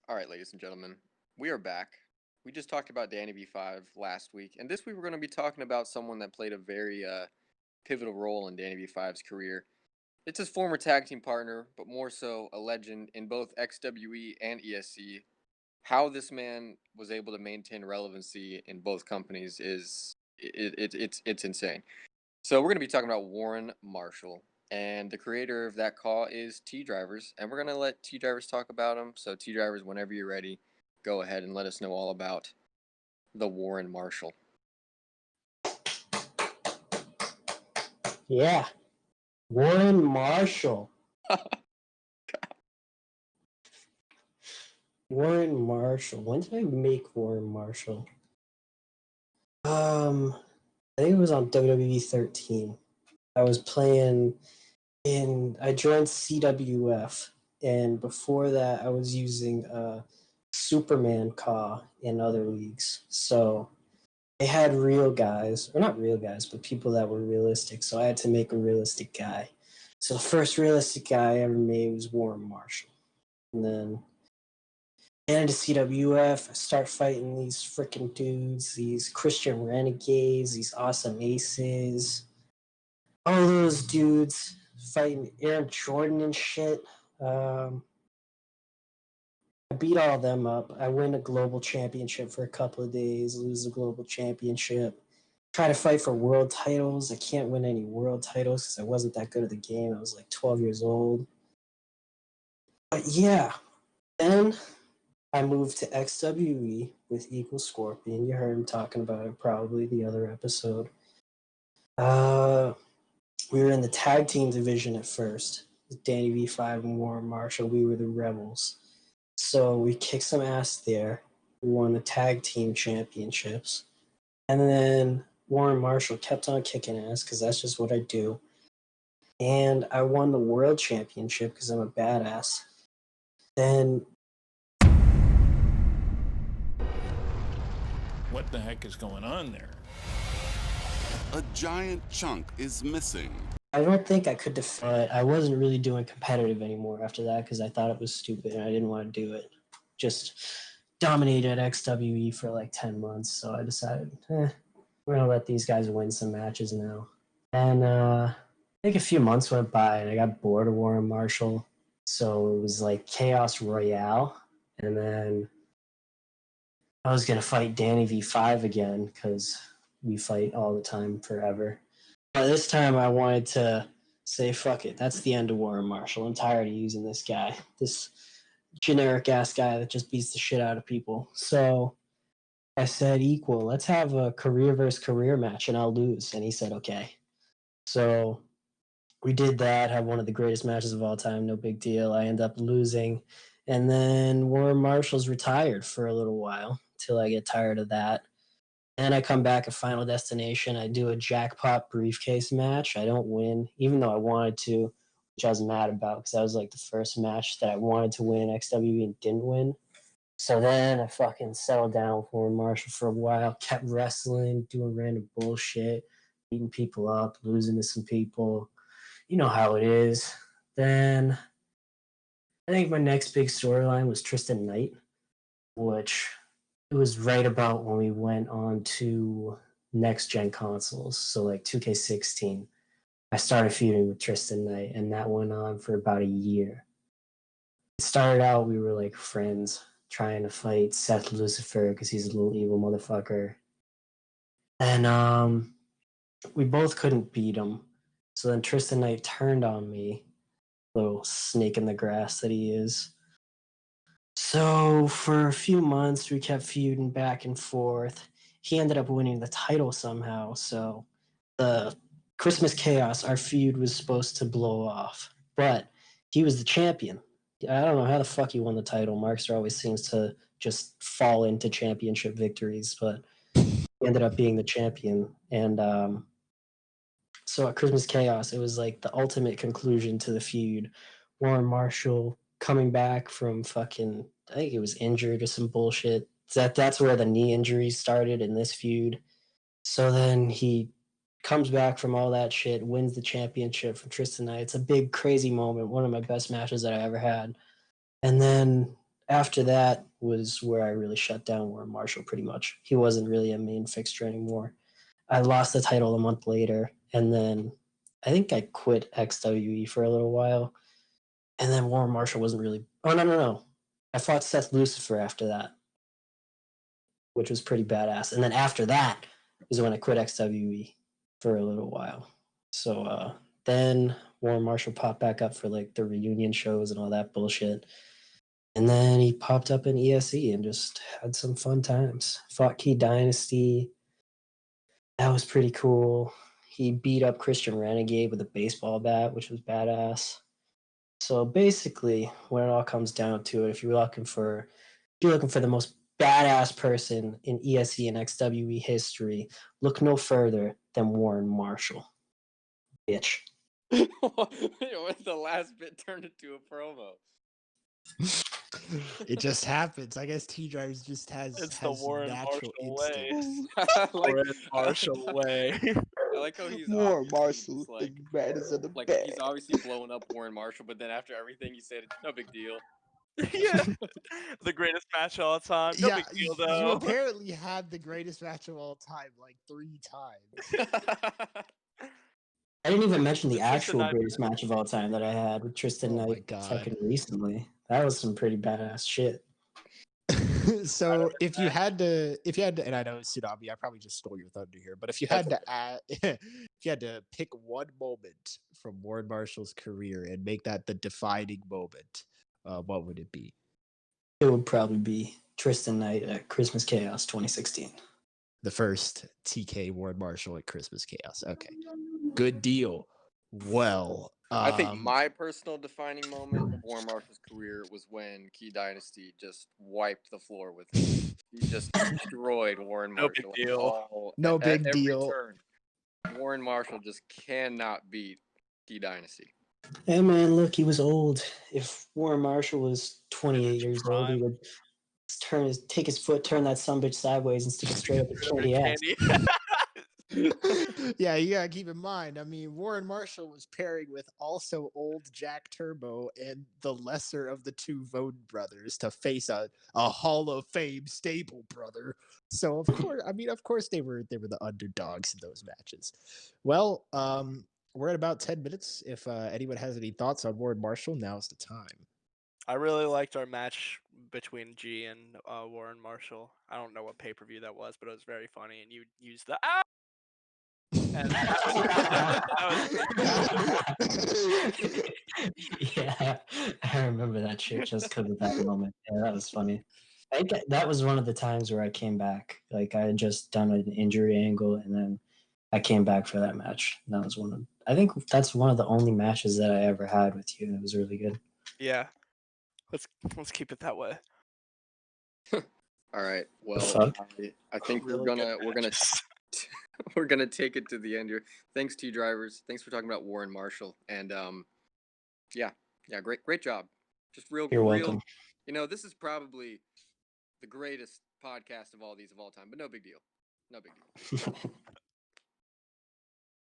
All right, ladies and gentlemen, we are back. We just talked about Danny V5 last week, and this week we're going to be talking about someone that played a very pivotal role in Danny V5's career. It's his former tag team partner, but more so a legend in both XWE and ESC. How this man was able to maintain relevancy in both companies is it's insane. So we're going to be talking about Warren Marshall, and the creator of that call is T Drivers, and we're going to let T Drivers talk about him. So T Drivers, whenever you're ready, go ahead and let us know all about the Warren Marshall. Yeah, Warren Marshall. Warren Marshall. When did I make Warren Marshall? I think it was on WWE 13. I was playing I joined CWF, and before that I was using Superman Caw in other leagues. So they had real guys, or not real guys, but people that were realistic. So I had to make a realistic guy. So the first realistic guy I ever made was Warren Marshall. And then get into CWF, I start fighting these freaking dudes, these Christian Renegades, these Awesome Aces, all those dudes fighting Aaron Jordan and shit. I beat all of them up. I win a global championship for a couple of days, lose the global championship. Try to fight for world titles. I can't win any world titles because I wasn't that good at the game. I was like 12 years old. But yeah, then I moved to XWE with Equal Scorpion. You heard him talking about it probably the other episode. We were in the tag team division at first. Danny V5 and Warren Marshall. We were the Rebels. So we kicked some ass there. We won the tag team championships. And then Warren Marshall kept on kicking ass because that's just what I do. And I won the world championship because I'm a badass. Then what the heck is going on there? A giant chunk is missing. I don't think I could defend. I wasn't really doing competitive anymore after that because I thought it was stupid and I didn't want to do it. Just dominated XWE for like 10 months, so I decided, we're going to let these guys win some matches now. And I think a few months went by and I got bored of Warren Marshall, so it was like Chaos Royale, and then I was going to fight Danny V5 again because we fight all the time forever. But this time I wanted to say, fuck it, that's the end of Warren Marshall. I'm tired of using this guy, this generic-ass guy that just beats the shit out of people. So I said, Equal, let's have a career versus career match and I'll lose. And he said, okay. So we did that, have one of the greatest matches of all time, no big deal. I end up losing. And then Warren Marshall's retired for a little while till I get tired of that. And I come back at Final Destination. I do a jackpot briefcase match. I don't win, even though I wanted to, which I was mad about because that was like the first match that I wanted to win XWE and didn't win. So then I fucking settled down with Warren Marshall for a while, kept wrestling, doing random bullshit, beating people up, losing to some people. You know how it is. Then I think my next big storyline was Tristan Knight, which it was right about when we went on to next gen consoles, so like 2K16. I started feuding with Tristan Knight, and that went on for about a year. It started out, we were like friends, trying to fight Seth Lucifer because he's a little evil motherfucker. And we both couldn't beat him. So then Tristan Knight turned on me, little snake in the grass that he is. So for a few months, we kept feuding back and forth. He ended up winning the title somehow. So the Christmas Chaos, our feud was supposed to blow off, but he was the champion. I don't know how the fuck he won the title. Markster always seems to just fall into championship victories, but he ended up being the champion. And so at Christmas Chaos, it was like the ultimate conclusion to the feud. Warren Marshall coming back from fucking, I think he was injured or some bullshit. That's where the knee injury started in this feud. So then he comes back from all that shit, wins the championship from Tristan Knight. It's a big, crazy moment. One of my best matches that I ever had. And then after that was where I really shut down Warren Marshall pretty much. He wasn't really a main fixture anymore. I lost the title a month later, and then I think I quit XWE for a little while. And then Warren Marshall wasn't really. Oh, no. I fought Seth Lucifer after that, which was pretty badass. And then after that is when I quit XWE for a little while. So then Warren Marshall popped back up for like the reunion shows and all that bullshit. And then he popped up in ESE and just had some fun times. Fought Key Dynasty. That was pretty cool. He beat up Christian Renegade with a baseball bat, which was badass. So basically, when it all comes down to it, if you're looking for the most badass person in ESE and XWE history, look no further than Warren Marshall. Bitch. The last bit turned into a promo. It just happens. I guess T-Drivers just has the Warren natural Marshall way. instincts. Warren Marshall way. I like how he's Warren obviously Marshall, just, like, the baddest of the like bad. he's obviously blowing up Warren Marshall, but then after everything he said, it's no big deal. Yeah. The greatest match of all time. No big deal, You though. apparently had the greatest match of all time like 3 times. I didn't even mention the Tristan actual Knight- greatest match of all time that I had with Tristan Oh my Knight God. fucking recently. That was some pretty badass shit. So if you had to, and I know Tsunami, I probably just stole your thunder here, but if you had to add, if you had to pick one moment from Warren Marshall's career and make that the defining moment, what would it be? It would probably be Tristan Knight at Christmas Chaos 2016. The first TK Warren Marshall at Christmas Chaos. Okay, good deal. Well, I think my personal defining moment of Warren Marshall's career was when Key Dynasty just wiped the floor with him. He just destroyed Warren No big Marshall. deal. No big at every deal. turn. Warren Marshall just cannot beat Key Dynasty. Hey man, look, he was old. If Warren Marshall was 28 years old, he prime. would take his foot, turn that sumbitch sideways, and stick it straight up his candy ass. Yeah, you gotta keep in mind. I mean, Warren Marshall was pairing with also old Jack Turbo and the lesser of the two Voden brothers to face a Hall of Fame stable brother. So of course they were the underdogs in those matches. Well, we're at about 10 minutes. If anyone has any thoughts on Warren Marshall, now's the time. I really liked our match between G and Warren Marshall. I don't know what pay-per-view that was, but it was very funny. And you used the and Yeah, I remember that shit just because of that moment. Yeah, that was funny. I think that was one of the times where I came back. Like I had just done an injury angle, and then I came back for that match. And that was I think that's one of the only matches that I ever had with you. It was really good. yeah, let's keep it that way. All right. Well, fuck? I think Really we're good gonna matches. we're gonna take it to the end here. Thanks, T Drivers. Thanks for talking about Warren Marshall. And yeah, great job. Just You're real. welcome. You know, this is probably the greatest podcast of all time, but no big deal. No big deal.